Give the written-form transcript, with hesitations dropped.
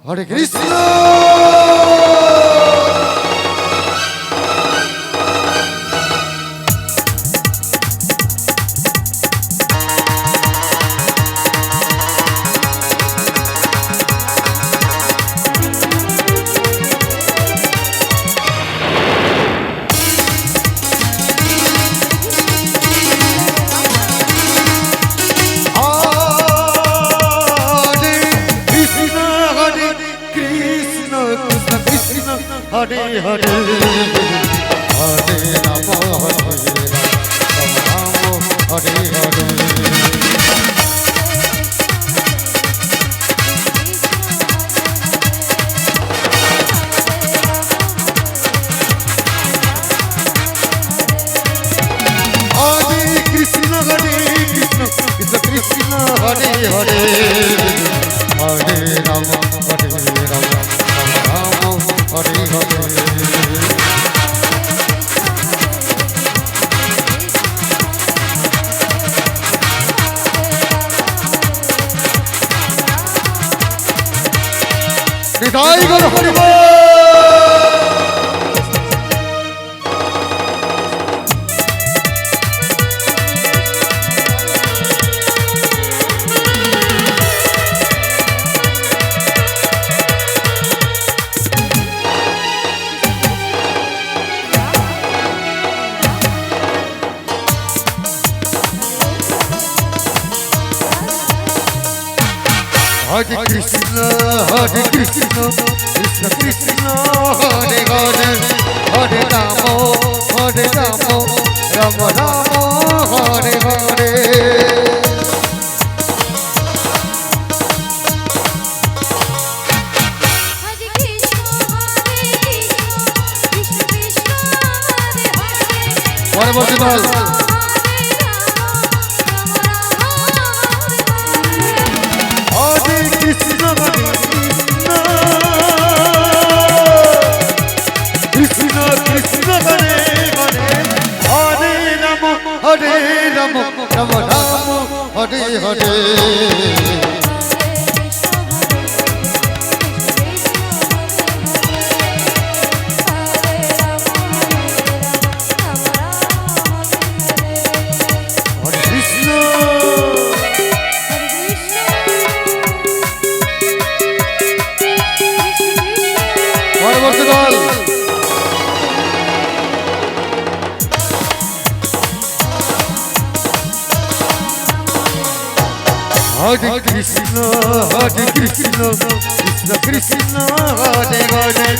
Hare Krishna Hare Hare Hare Ram Hare Hare Krishna Krishna Krishna Hare Hare Hare Ram Hare Ram Hare Hare Nitai Gour Hari ball Hare Krishna, Krishna Krishna, Hare Hare, Hare Rama, Rama Rama, Hare Hare. Hare Krishna, Hare Rama, Rama Rama, Hare Hare. Hare Krishna, Krishna Krishna, Hare Hare.